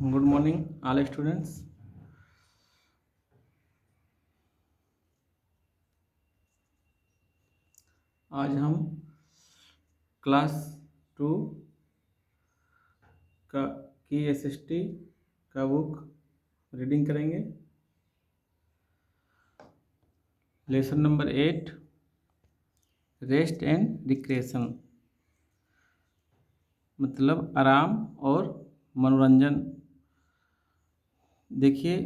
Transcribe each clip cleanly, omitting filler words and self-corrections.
Good morning all students. आज हम class 2 की एसएसटी का बुक रीडिंग करेंगे। Lesson number 8, rest and recreation, मतलब आराम और मनोरंजन। देखिए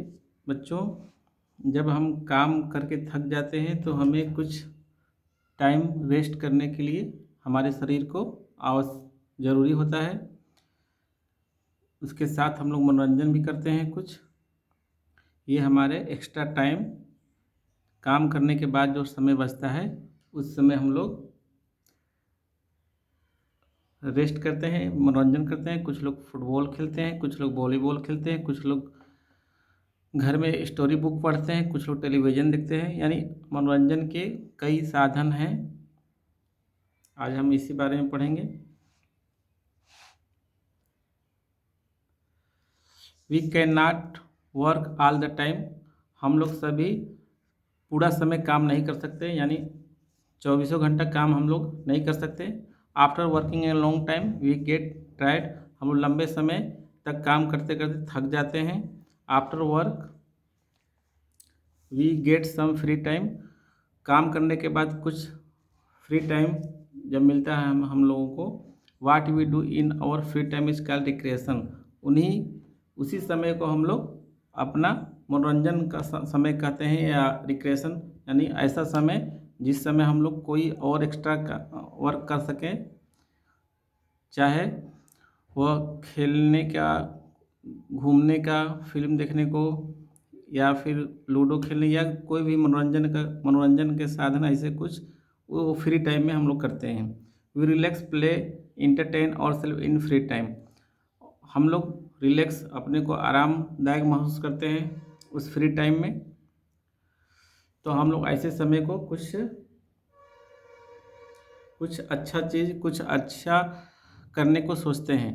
बच्चों, जब हम काम करके थक जाते हैं तो हमें कुछ टाइम रेस्ट करने के लिए हमारे शरीर को ज़रूरी होता है। उसके साथ हम लोग मनोरंजन भी करते हैं कुछ। ये हमारे एक्स्ट्रा टाइम, काम करने के बाद जो समय बचता है उस समय हम लोग रेस्ट करते हैं, मनोरंजन करते हैं। कुछ लोग फुटबॉल खेलते हैं, कुछ लोग वॉलीबॉल खेलते हैं, कुछ लोग घर में स्टोरी बुक पढ़ते हैं, कुछ लोग टेलीविज़न देखते हैं। यानी मनोरंजन के कई साधन हैं। आज हम इसी बारे में पढ़ेंगे। We can not work all the time. हम लोग सभी पूरा समय काम नहीं कर सकते, यानी 24 घंटा काम हम लोग नहीं कर सकते। After working a long time we get tired. हम लोग लंबे समय तक काम करते करते थक जाते हैं। After work we get some free time. काम करने के बाद कुछ फ्री टाइम जब मिलता है हम लोगों को, what we do in our free time is called recreation. उसी समय को हम लोग अपना मनोरंजन का समय कहते हैं, या रिक्रिएशन, यानी ऐसा समय जिस समय हम लोग कोई और एक्स्ट्रा वर्क कर सकें, चाहे वह खेलने का, घूमने का, फिल्म देखने को, या फिर लूडो खेलने, या कोई भी मनोरंजन के साधन ऐसे कुछ वो फ्री टाइम में हम लोग करते हैं। वी रिलैक्स, प्ले, इंटरटेन और सेल्फ इन फ्री टाइम। हम लोग रिलैक्स, अपने को आरामदायक महसूस करते हैं उस फ्री टाइम में। तो हम लोग ऐसे समय को कुछ अच्छा करने को सोचते हैं।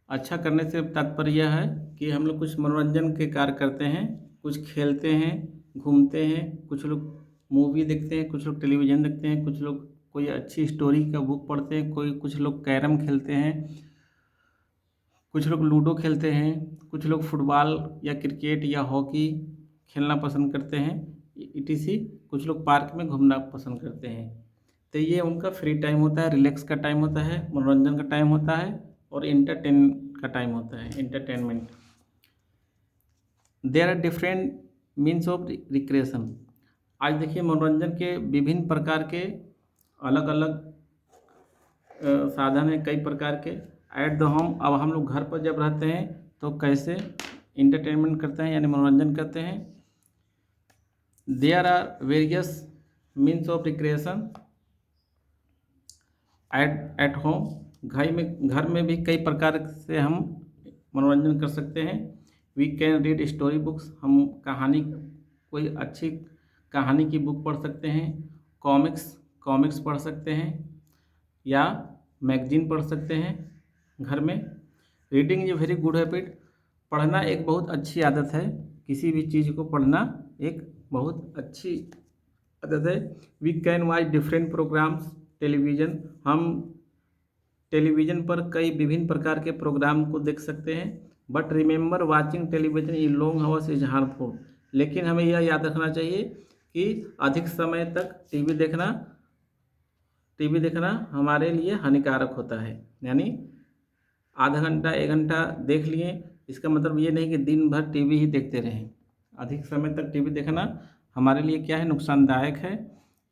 अच्छा करने से तात्पर्य यह है कि हम लोग कुछ मनोरंजन के कार्य करते हैं, कुछ खेलते हैं, घूमते हैं, कुछ लोग मूवी देखते हैं, कुछ लोग टेलीविज़न देखते हैं, कुछ लोग कोई अच्छी स्टोरी का बुक पढ़ते हैं, कुछ लोग कैरम खेलते हैं, कुछ लोग लूडो खेलते हैं, कुछ लोग फुटबॉल या क्रिकेट या हॉकी खेलना पसंद करते हैं, etc। कुछ लोग पार्क में घूमना पसंद करते हैं। तो ये उनका फ्री टाइम होता है, रिलैक्स का टाइम होता है, मनोरंजन का टाइम होता है, और एंटरटेन का टाइम होता है, entertainment. There are different means of recreation. आज देखिए मनोरंजन के विभिन्न प्रकार के अलग अलग साधन हैं, कई प्रकार के। एट द होम, अब हम लोग घर पर जब रहते हैं तो कैसे इंटरटेनमेंट करते हैं, यानी मनोरंजन करते हैं। There are various means of recreation at home. घर में भी कई प्रकार से हम मनोरंजन कर सकते हैं। We can read story books. हम कोई अच्छी कहानी की बुक पढ़ सकते हैं। कॉमिक्स पढ़ सकते हैं, या मैगजीन पढ़ सकते हैं घर में। Reading is a very good habit. पढ़ना एक बहुत अच्छी आदत है। किसी भी चीज़ को पढ़ना एक बहुत अच्छी आदत है। We can watch different programmes television. हम टेलीविज़न पर कई विभिन्न प्रकार के प्रोग्राम को देख सकते हैं। But remember, watching television in long hours is harmful. लेकिन हमें यह याद रखना चाहिए कि अधिक समय तक टीवी देखना हमारे लिए हानिकारक होता है। यानी आधा घंटा 1 घंटा देख लिए, इसका मतलब ये नहीं कि दिन भर टीवी ही देखते रहें। अधिक समय तक टीवी देखना हमारे लिए क्या है, नुकसानदायक है।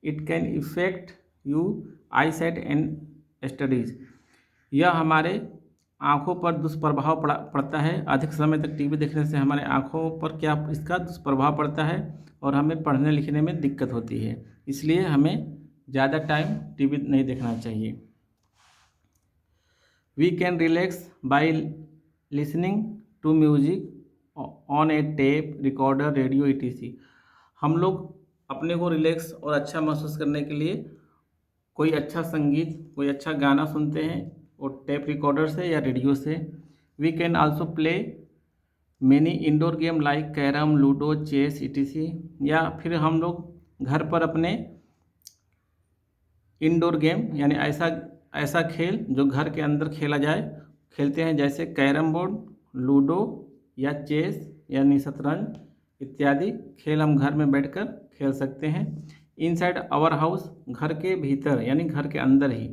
It can effect you I site and studies. यह हमारे आँखों पर दुष्प्रभाव पड़ता है। अधिक समय तक टीवी देखने से हमारे आँखों पर इसका दुष्प्रभाव पड़ता है, और हमें पढ़ने लिखने में दिक्कत होती है। इसलिए हमें ज़्यादा टाइम टीवी नहीं देखना चाहिए। We can relax by listening to music on a tape recorder, radio, etc। हम लोग अपने को रिलैक्स और अच्छा महसूस करने के लिए कोई अच्छा संगीत, कोई अच्छा गाना सुनते हैं, और टेप रिकॉर्डर से या रेडियो से। We can also play many indoor game like carrom, ludo, chess etc। या फिर हम लोग घर पर अपने इंडोर गेम यानी ऐसा ऐसा खेल जो घर के अंदर खेला जाए खेलते हैं, जैसे कैरम बोर्ड, लूडो या चेस यानी शतरंज इत्यादि खेल हम घर में बैठकर खेल सकते हैं। इनसाइड आवर हाउस, घर के भीतर यानी घर के अंदर ही,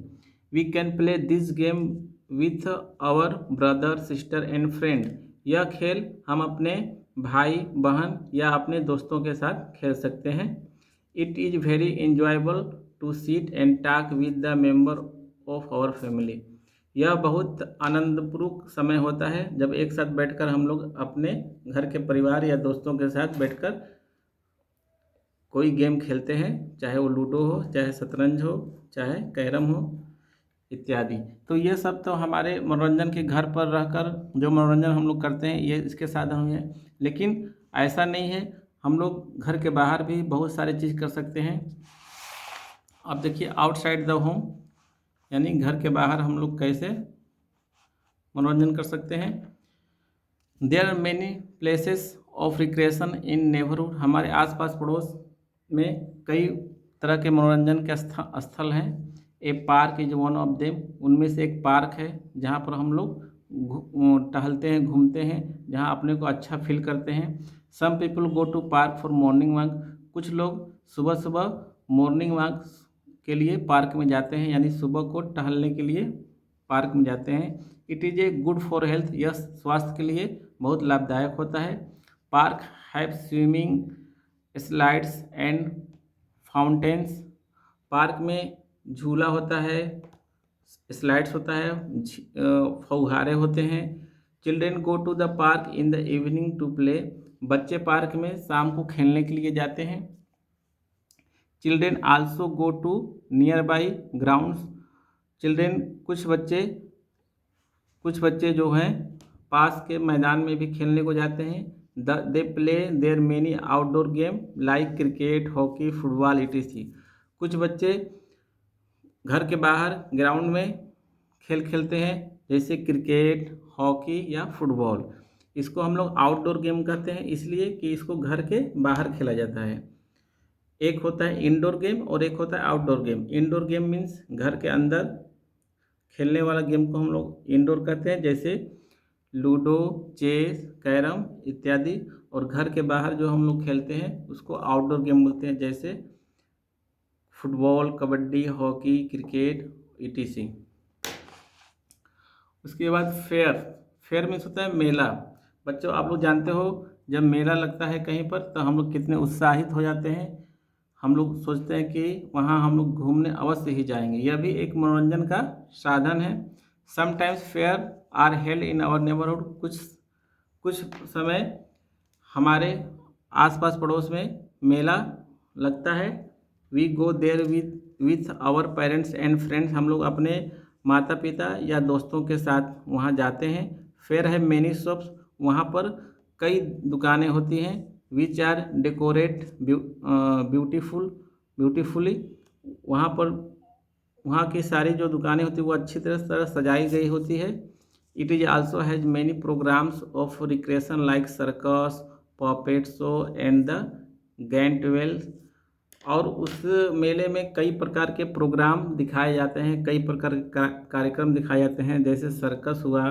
we can play this game with our brother, sister and friend. यह खेल हम अपने भाई बहन या अपने दोस्तों के साथ खेल सकते हैं। It is very enjoyable to sit and talk with the member of our family. यह बहुत आनंदपूर्वक समय होता है जब एक साथ बैठकर हम लोग अपने घर के परिवार या दोस्तों के साथ बैठकर कोई गेम खेलते हैं, चाहे वो लूडो हो, चाहे शतरंज हो, चाहे कैरम हो इत्यादि। तो ये सब तो हमारे मनोरंजन के घर पर रहकर जो मनोरंजन हम लोग करते हैं ये इसके साधन हैं। लेकिन ऐसा नहीं है, हम लोग घर के बाहर भी बहुत सारी चीज़ कर सकते हैं। अब देखिए आउटसाइड द होम यानी घर के बाहर हम लोग कैसे मनोरंजन कर सकते हैं। There are many places of recreation in neighbourhood. हमारे आसपास पड़ोस में कई तरह के मनोरंजन के स्थल हैं। A park is one of them. उनमें से एक पार्क है जहाँ पर हम लोग टहलते हैं, घूमते हैं, जहाँ अपने को अच्छा फील करते हैं। Some people go to park for morning walk. कुछ लोग सुबह सुबह मॉर्निंग वॉक के लिए पार्क में जाते हैं, यानी सुबह को टहलने के लिए पार्क में जाते हैं। It is a good for health. यह स्वास्थ्य के लिए बहुत लाभदायक होता है। Park have swimming slides and fountains. Park में झूला होता है, स्लाइड्स होता है, फव्वारे होते हैं। Children go to the park in the evening to play. बच्चे पार्क में शाम को खेलने के लिए जाते हैं। Children also go to nearby grounds. Children कुछ बच्चे जो हैं पास के मैदान में भी खेलने को जाते हैं। They play there many outdoor game like cricket, hockey, football etc। कुछ बच्चे घर के बाहर ग्राउंड में खेल खेलते हैं, जैसे क्रिकेट, हॉकी या फुटबॉल। इसको हम लोग आउटडोर गेम कहते हैं, इसलिए कि इसको घर के बाहर खेला जाता है। एक होता है इंडोर गेम और एक होता है outdoor game. Indoor game means घर के अंदर खेलने वाला गेम को हम लोग इंडोर कहते हैं, जैसे लूडो, चेस, कैरम इत्यादि। और घर के बाहर जो हम लोग खेलते हैं उसको आउटडोर गेम बोलते हैं, जैसे football, kabaddi, hockey, cricket etc। उसके बाद फेयर मीन्स होता है मेला। बच्चों आप लोग जानते हो जब मेला लगता है कहीं पर तो हम लोग कितने उत्साहित हो जाते हैं। हम लोग सोचते हैं कि वहाँ हम लोग घूमने अवश्य ही जाएंगे। यह भी एक मनोरंजन का साधन है। Sometimes fair are held in our neighbourhood. कुछ समय हमारे आसपास पड़ोस में मेला लगता है। We go there with our parents and friends. हम लोग अपने माता पिता या दोस्तों के साथ वहाँ जाते हैं। फेयर है मेनी शॉप्स। वहाँ पर कई दुकानें होती हैं। Which are decorate beautifully. वहाँ की सारी जो दुकानें होती हैं वो अच्छी तरह सजाई गई होती है। It is also has many programmes of recreation like circus, puppet show and the giant wheel. और उस मेले में कई प्रकार के प्रोग्राम दिखाए जाते हैं, कई प्रकार के कार्यक्रम दिखाए जाते हैं, जैसे सर्कस हुआ,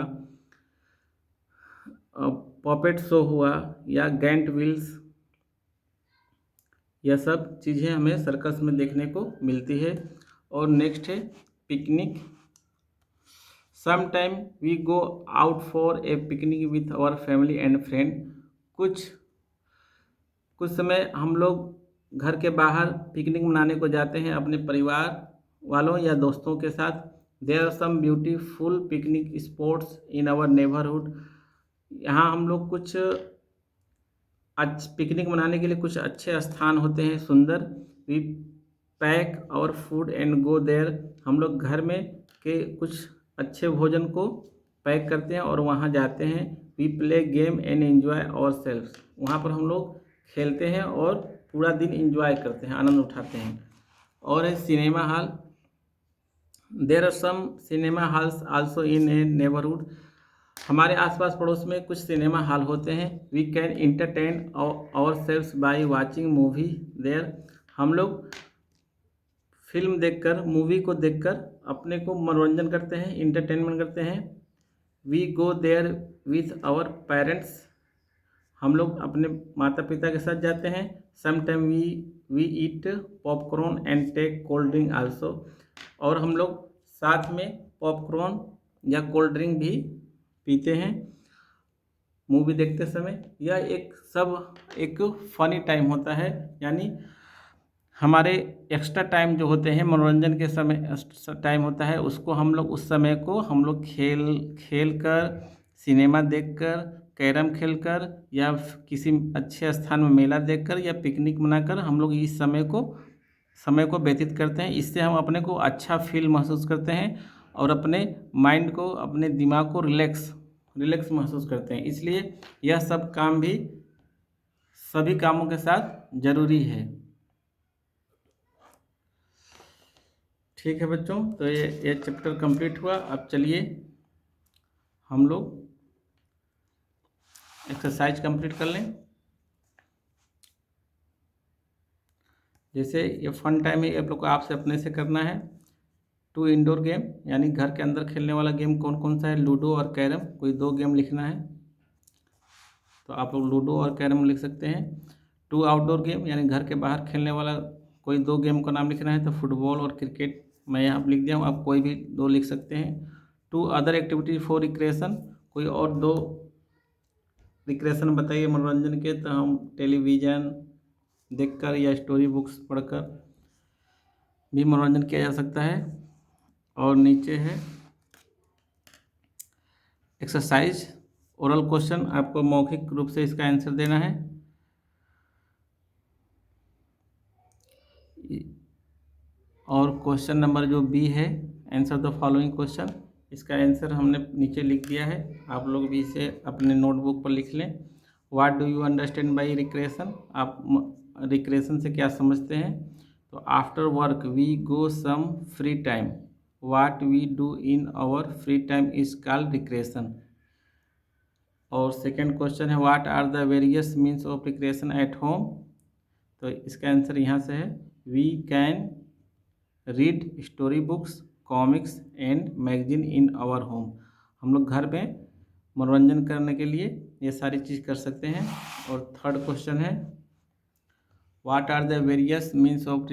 पपेट शो हुआ या गैंट व्हील्स। यह सब चीज़ें हमें सर्कस में देखने को मिलती है। और नेक्स्ट है picnic. Some time we go out for a picnic with our family and friend. कुछ समय हम लोग घर के बाहर पिकनिक मनाने को जाते हैं अपने परिवार वालों या दोस्तों के साथ। There are some beautiful picnic spots in our neighbourhood. यहाँ हम लोग कुछ पिकनिक मनाने के लिए कुछ अच्छे स्थान होते हैं सुंदर। वी पैक और फूड एंड गो देयर। हम लोग घर में के कुछ अच्छे भोजन को पैक करते हैं और वहाँ जाते हैं। We play game and enjoy our self. वहाँ पर हम लोग खेलते हैं और पूरा दिन एंजॉय करते हैं, आनंद उठाते हैं। और है cinema hall. There are some cinema halls also in a neighbourhood. हमारे आसपास पड़ोस में कुछ सिनेमा हॉल होते हैं। We can entertain our selves by watching movie there. हम लोग फिल्म देखकर, मूवी को देखकर अपने को मनोरंजन करते हैं, इंटरटेनमेंट करते हैं। We go there with our parents. हम लोग अपने माता पिता के साथ जाते हैं। Sometime we eat popcorn and take cold drink also. और हम लोग साथ में पॉपकॉर्न या कोल्ड ड्रिंक भी पीते हैं मूवी देखते समय। यह एक फनी टाइम होता है, यानी हमारे एक्स्ट्रा टाइम जो होते हैं मनोरंजन के समय टाइम होता है, उसको हम लोग उस समय को हम लोग खेल कर, सिनेमा देखकर, कैरम खेलकर या किसी अच्छे स्थान में मेला देखकर या पिकनिक मनाकर हम लोग इस समय को व्यतीत करते हैं। इससे हम अपने को अच्छा फील महसूस करते हैं और अपने माइंड को, अपने दिमाग को रिलैक्स महसूस करते हैं। इसलिए यह सब काम भी सभी कामों के साथ ज़रूरी है। ठीक है बच्चों, तो ये चैप्टर कंप्लीट हुआ। अब चलिए हम लोग एक्सरसाइज कंप्लीट कर लें। जैसे ये फन टाइम है, आप लोग को आपसे अपने से करना है। 2 इंडोर गेम, यानी घर के अंदर खेलने वाला गेम कौन कौन सा है? लूडो और कैरम। कोई 2 गेम लिखना है, तो आप लोग लूडो और कैरम लिख सकते हैं। 2 आउटडोर गेम, यानी घर के बाहर खेलने वाला कोई 2 गेम का नाम लिखना है, तो फुटबॉल और क्रिकेट मैं यहाँ पर लिख दिया हूँ, आप कोई भी 2 लिख सकते हैं। 2 अदर एक्टिविटी फॉर रिक्रिएशन, कोई और 2 रिक्रिएशन बताइए मनोरंजन के, तो हम टेलीविज़न देखकर या स्टोरी बुक्स पढ़कर भी मनोरंजन किया जा सकता है। और नीचे है एक्सरसाइज ओरल क्वेश्चन, आपको मौखिक रूप से इसका आंसर देना है। और क्वेश्चन नंबर जो बी है, आंसर द फॉलोइंग क्वेश्चन, इसका आंसर हमने नीचे लिख दिया है, आप लोग भी इसे अपने नोटबुक पर लिख लें। What do you understand by recreation, आप रिक्रिएशन से क्या समझते हैं? तो after work we go some free time, what we do in our free time is called recreation. और सेकेंड क्वेश्चन है, what are the various means of recreation at home, तो इसका आंसर यहाँ से है, we can read story books, comics and magazine in our home. हम लोग घर में मनोरंजन करने के लिए ये सारी चीज़ कर सकते हैं। और थर्ड क्वेश्चन है, what are the various means of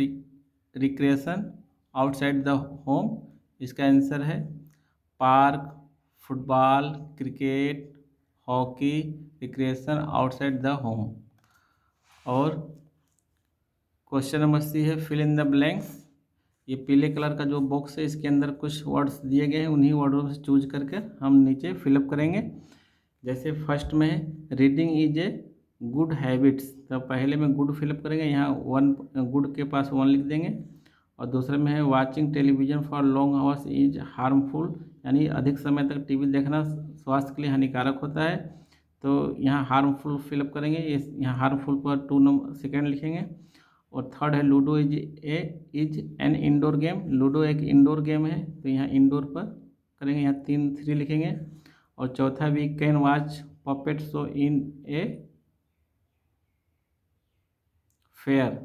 recreation outside the home, इसका आंसर है park, football, cricket, hockey, recreation outside the home. और क्वेश्चन नंबर सी है, फिल इन द ब्लैंक्स, ये पीले कलर का जो बॉक्स है इसके अंदर कुछ वर्ड्स दिए गए हैं, उन्हीं वर्डों से चूज करके हम नीचे फिलअप करेंगे। जैसे फर्स्ट में है reading is a good habits, तो पहले में गुड फिलअप करेंगे, यहाँ 1 गुड के पास 1 लिख देंगे। और दूसरे में है watching television for long hours is harmful, यानी अधिक समय तक टीवी देखना स्वास्थ्य के लिए हानिकारक होता है, तो यहाँ हार्मफुल फिलअप करेंगे, यहाँ हार्मफुल पर 2 नंबर सेकेंड लिखेंगे। और थर्ड है ludo is an indoor game, ludo एक इंडोर गेम है, तो यहाँ इंडोर पर करेंगे, यहाँ 3 लिखेंगे। और चौथा we can watch puppet show in a fair,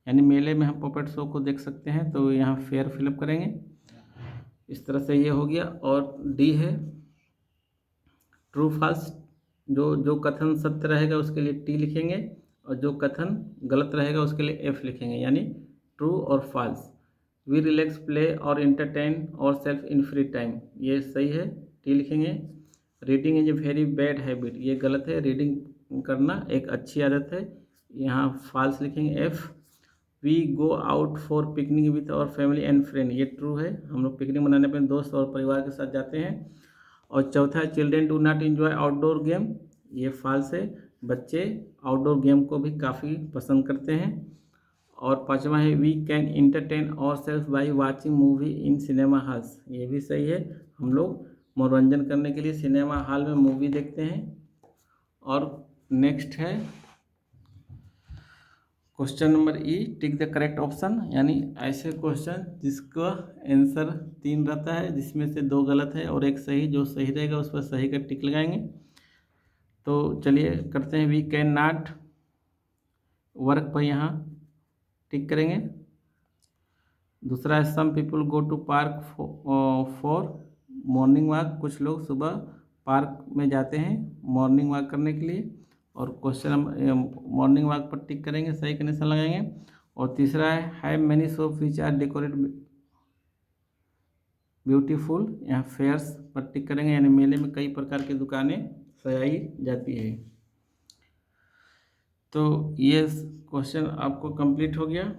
यानी मेले में हम पपेट शो को देख सकते हैं, तो यहाँ फेयर फिलअप करेंगे। इस तरह से ये हो गया। और डी है ट्रू फॉल्स, जो कथन सत्य रहेगा उसके लिए टी लिखेंगे, और जो कथन गलत रहेगा उसके लिए एफ लिखेंगे, यानी ट्रू और फॉल्स। वी रिलैक्स प्ले और इंटरटेन और सेल्फ इन फ्री टाइम, ये सही है, टी लिखेंगे। Reading is a very bad habit, ये गलत है, रीडिंग करना एक अच्छी आदत है, यहाँ फॉल्स लिखेंगे F. We go out for picnic with our family and friend, ये ट्रू है, हम लोग पिकनिक मनाने अपने दोस्त और परिवार के साथ जाते हैं। और चौथा है children do not enjoy outdoor game, ये फॉल्स है, बच्चे आउटडोर गेम को भी काफ़ी पसंद करते हैं। और पांचवा है वी कैन इंटरटेन और self by watching movie in cinema halls, ये भी सही है, हम लोग मनोरंजन करने के लिए सिनेमा हॉल में मूवी देखते हैं। और नेक्स्ट है question number E, tick the correct option, यानी ऐसे क्वेश्चन जिसका आंसर 3 रहता है, जिसमें से 2 गलत है और एक सही। जो सही रहेगा उस पर सही का टिक लगाएंगे। तो चलिए करते हैं। वी कैन नॉट वर्क पर यहाँ टिक करेंगे। दूसरा है some people go to park for morning walk. कुछ लोग सुबह पार्क में जाते हैं मॉर्निंग वॉक करने के लिए। और क्वेश्चन मॉर्निंग वॉक पर टिक करेंगे, सही का निशान लगाएंगे। और तीसरा है have many shop which are decorate beautiful. यहाँ फेयर्स पर टिक करेंगे, यानी मेले में कई प्रकार की दुकानें सजाई जाती है। तो ये क्वेश्चन आपको कंप्लीट हो गया।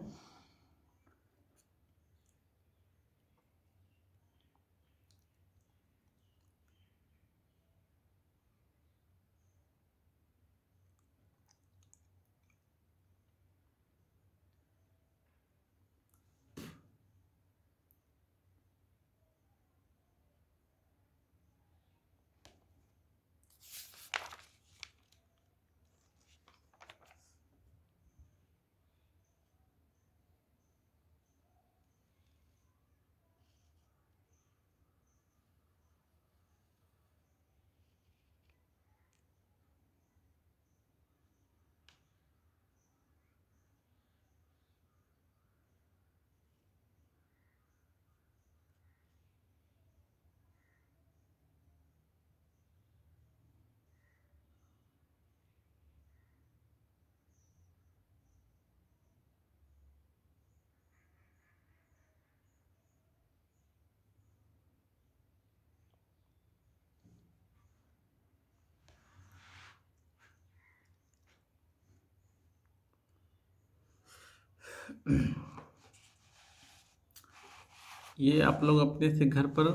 ये आप लोग अपने से घर पर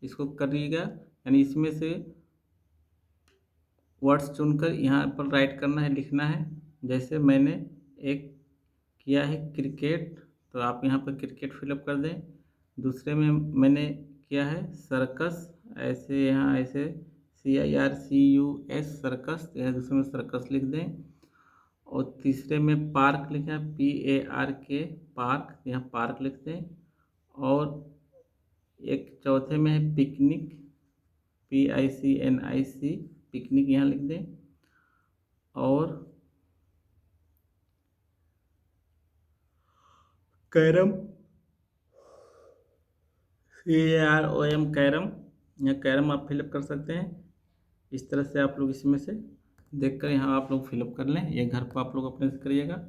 इसको करिएगा, यानी इसमें से वर्ड्स चुनकर यहाँ पर राइट करना है, लिखना है। जैसे मैंने एक किया है क्रिकेट, तो आप यहाँ पर क्रिकेट फिलअप कर दें। दूसरे में मैंने किया है सर्कस, ऐसे यहाँ ऐसे CIRCUS सर्कस, यहाँ दूसरे में सर्कस लिख दें। और तीसरे में पार्क लिखा है PARK पार्क, यहाँ पार्क लिख दें। और एक चौथे में है पिकनिक PICNIC पिकनिक, यहाँ लिख दें। और कैरम CAROM कैरम, यहाँ कैरम आप फिलअप कर सकते हैं। इस तरह से आप लोग इसमें से देखकर यहाँ आप लोग फिलअप कर लें। ये घर पर आप लोग अपने से करिएगा।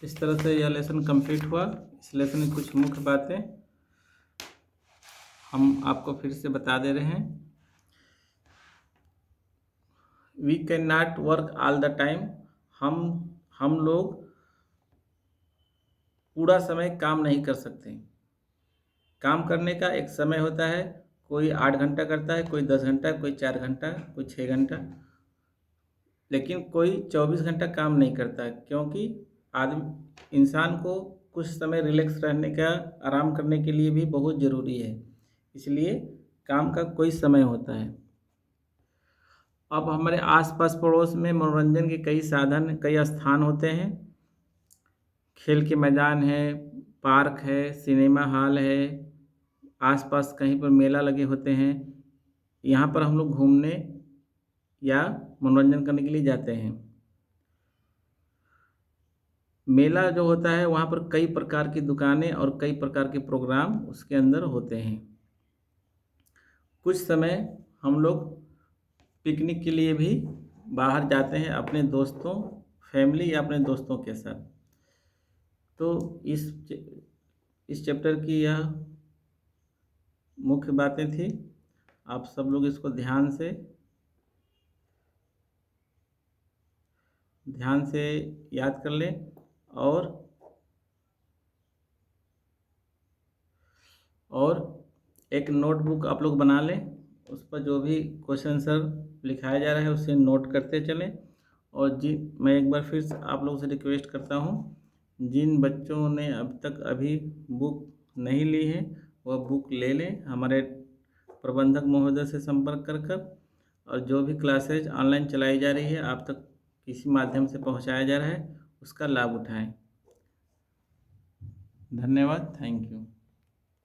इस तरह से यह लेसन कंप्लीट हुआ। इस लेसन में कुछ मुख्य बातें हम आपको फिर से बता दे रहे हैं। We can not work all the time. हम लोग पूरा समय काम नहीं कर सकते। काम करने का एक समय होता है। कोई 8 घंटा करता है, कोई 10 घंटा, कोई 4 घंटा, कोई 6 घंटा, लेकिन कोई 24 घंटा काम नहीं करता है। क्योंकि इंसान को कुछ समय रिलैक्स रहने का, आराम करने के लिए भी बहुत ज़रूरी है। इसलिए काम का कोई समय होता है। अब हमारे आसपास पड़ोस में मनोरंजन के कई साधन, कई स्थान होते हैं। खेल के मैदान है, पार्क है, सिनेमा हॉल है, आसपास कहीं पर मेला लगे होते हैं। यहाँ पर हम लोग घूमने या मनोरंजन करने के लिए जाते हैं। मेला जो होता है वहाँ पर कई प्रकार की दुकानें और कई प्रकार के प्रोग्राम उसके अंदर होते हैं। कुछ समय हम लोग पिकनिक के लिए भी बाहर जाते हैं अपने दोस्तों, फैमिली या अपने दोस्तों के साथ। तो इस चैप्टर की यह मुख्य बातें थी। आप सब लोग इसको ध्यान से याद कर लें। और एक नोटबुक आप लोग बना लें। उस पर जो भी क्वेश्चन आंसर लिखाया जा रहा है उसे नोट करते चलें। और मैं एक बार फिर से आप लोगों से रिक्वेस्ट करता हूँ, जिन बच्चों ने अब तक अभी बुक नहीं ली है वह बुक ले लें। हमारे प्रबंधक महोदय से संपर्क कर और जो भी क्लासेज ऑनलाइन चलाई जा रही है आप तक किसी माध्यम से पहुंचाया जा रहा है उसका लाभ उठाएं। धन्यवाद। Thank you.